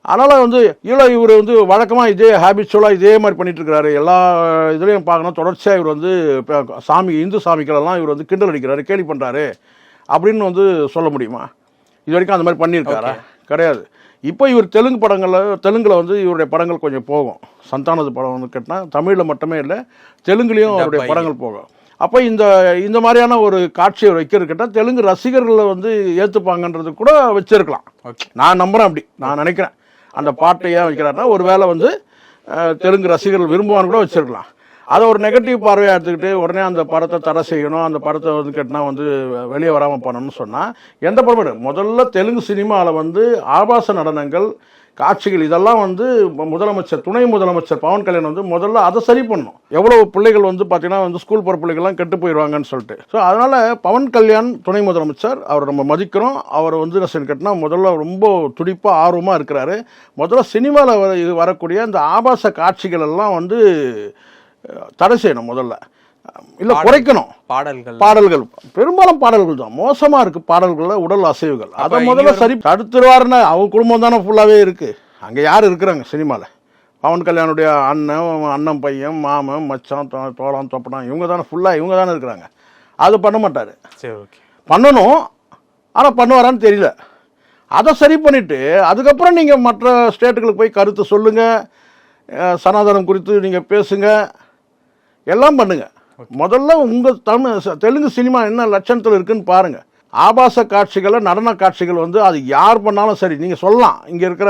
அதனால் வந்து இல்லை இவர் வந்து வழக்கமாக இதே ஹேபிச்சுவலாக இதே மாதிரி பண்ணிட்டு இருக்கிறாரு. எல்லா இதுலேயும் பார்க்கணும், தொடர்ச்சியாக இவர் வந்து சாமி இந்து சாமிகளெல்லாம் இவர் வந்து கிண்டல் அடிக்கிறாரு, கேலி பண்ணுறாரு அப்படின்னு வந்து சொல்ல முடியுமா? இது வரைக்கும் அந்த மாதிரி பண்ணியிருக்காரா? கிடையாது. இப்போ இவர் தெலுங்கில் வந்து இவருடைய படங்கள் கொஞ்சம் போகும். சந்தானது படம் வந்து கேட்டால் தமிழில் மட்டுமே இல்லை, தெலுங்குலேயும் அவருடைய படங்கள் போகும். அப்போ இந்த மாதிரியான ஒரு காட்சியை வைக்கிறது கேட்டால் தெலுங்கு ரசிகர்களை வந்து ஏற்றுப்பாங்கன்றது கூட வச்சிருக்கலாம். நான் நம்புகிறேன், அப்படி நான் நினைக்கிறேன். அந்த பாட்டை ஏன் வைக்கிறாருன்னா ஒரு வேளை வந்து தெலுங்கு ரசிகர்கள் விரும்புவான்னு கூட வச்சிருக்கலாம். அதை ஒரு நெகட்டிவ் பார்வையாக எடுத்துக்கிட்டு உடனே அந்த படத்தை தடை செய்யணும், அந்த படத்தை வந்து கேட்டால் வந்து வெளியே வராமல் பண்ணணும்னு சொன்னால் எந்த படமும் முதல்ல தெலுங்கு சினிமாவில் வந்து ஆபாச நடனங்கள் காட்சிகள் இதெல்லாம் வந்து முதலமைச்சர் துணை முதலமைச்சர் பவன் கல்யாண் வந்து முதல்ல அதை சரி பண்ணணும். எவ்வளோ பிள்ளைகள் வந்து பார்த்தீங்கன்னா வந்து ஸ்கூல் போகிற பிள்ளைகள்லாம் கெட்டு போயிடுவாங்கன்னு சொல்லிட்டு. ஸோ அதனால் பவன் கல்யாண் துணை முதலமைச்சர் அவர் நம்ம மதிக்கிறோம். அவர் வந்து கேட்டினா முதல்ல ரொம்ப துடிப்பாக ஆர்வமாக இருக்கிறாரு. முதல்ல சினிமாவில் வரக்கூடிய இந்த ஆபாச காட்சிகள் எல்லாம் வந்து தடை செய்யணும் முதல்ல, இல்லை குறைக்கணும். பாடல்கள் பெரும்பாலும் பாடல்கள் தான் மோசமாக இருக்குது. பாடல்களில் உடல் அசைவுகள் அதை முதல்ல சரி தடுத்துருவாருன்னு அவங்க குடும்பம் தானே ஃபுல்லாகவே இருக்குது. அங்கே யார் இருக்கிறாங்க சினிமாவில்? பவன் கல்யாணுடைய அண்ணன் பையன், மாமன், மச்சான், தோளம், தொப்படம், இவங்க தானே இருக்கிறாங்க. அது பண்ண மாட்டார். சரி, ஓகே, பண்ணணும். ஆனால் பண்ணுவாரான்னு தெரியல. அதை சரி பண்ணிவிட்டு அதுக்கப்புறம் நீங்கள் மற்ற ஸ்டேட்டுகளுக்கு போய் கருத்து சொல்லுங்கள், சனாதனம் குறித்து நீங்கள் பேசுங்க, எல்லாம் பண்ணுங்க. முதல்ல உங்கள் தெலுங்கு சினிமா என்ன லட்சணத்தில் இருக்குன்னு பாருங்கள். ஆபாச காட்சிகளை, நடன காட்சிகள் வந்து அது யார் பண்ணாலும் சரி நீங்கள் சொல்லலாம். இங்கே இருக்கிற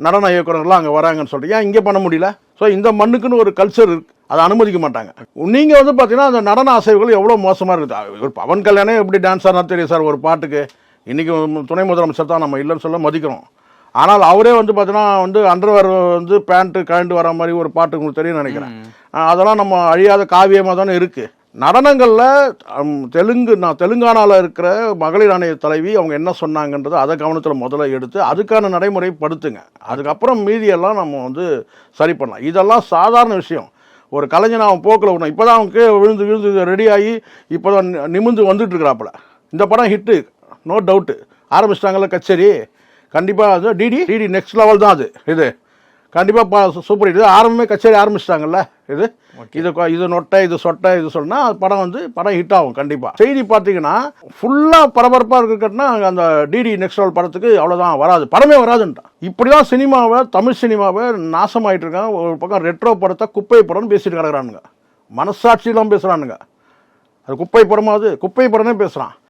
நடன இயக்குநர்லாம் அங்கே வராங்கன்னு சொல்லிட்டு ஏன் இங்கே பண்ண முடியல? ஸோ இந்த மண்ணுக்குன்னு ஒரு கல்ச்சர் இருக்குது, அதை அனுமதிக்க மாட்டாங்க. நீங்கள் வந்து பார்த்தீங்கன்னா அந்த நடன அசைவுகள் எவ்வளோ மோசமாக இருக்குது. ஒரு பவன் கல்யாணே எப்படி டான்ஸ் ஆனா தெரியும் சார் ஒரு பாட்டுக்கு. இன்றைக்கி துணை முதலமைச்சர் தான் நம்ம இல்லைன்னு சொல்ல மதிக்கிறோம். ஆனால் அவரே வந்து பார்த்தீங்கன்னா வந்து அண்டர்வேர் வந்து பேண்ட்டு கழண்டு வர மாதிரி ஒரு பாட்டு உங்களுக்கு தெரியும் நினைக்கிறேன். அதெல்லாம் நம்ம அழியாத காவியமாக தானே இருக்குது. நடனங்களில் தெலுங்கானாவில் இருக்கிற மகளிர் ஆணைய தலைவி அவங்க என்ன சொன்னாங்கன்றது அதை கவனத்தில் முதல்ல எடுத்து அதுக்கான நடைமுறைப்படுத்துங்க. அதுக்கப்புறம் மீதியெல்லாம் நம்ம வந்து சரி பண்ணலாம். இதெல்லாம் சாதாரண விஷயம். ஒரு கலைஞன் அவன் போக்கில் விடணும். இப்போ தான் அவங்க விழுந்து ரெடி ஆகி இப்போ தான் நிமிந்து வந்துட்டு இருக்கிறாப்புல. இந்த படம் ஹிட்டு, நோ டவுட்டு. ஆரம்பிச்சிட்டாங்கல்ல கச்சேரி, கண்டிப்பாக அது டிடி நெக்ஸ்ட் லெவல் தான். இது கண்டிப்பாக சூப்பர் ஹிட். ஆரம்பமே கச்சேரி ஆரம்பிச்சிட்டாங்கல்ல. இது நொட்டை, இது சொட்டை, இது சொன்னால் படம் ஹிட் ஆகும் கண்டிப்பாக. செய்தி பார்த்தீங்கன்னா ஃபுல்லாக பரபரப்பாக இருக்குன்னா அந்த டிடி நெக்ஸ்ட் லெவல் படத்துக்கு அவ்வளோதான், வராது, படமே வராதுன்ட்டான். இப்படி தான் சினிமாவை, தமிழ் சினிமாவை நாசமாயிட்டு இருக்காங்க. ஒரு பக்கம் ரெட்ரோ படத்தை குப்பை படம்னு பேசிட்டு கிடக்குறானுங்க. மனசாட்சியெல்லாம் பேசுகிறானுங்க. அது குப்பை படமாவது குப்பை படமே பேசுகிறான்.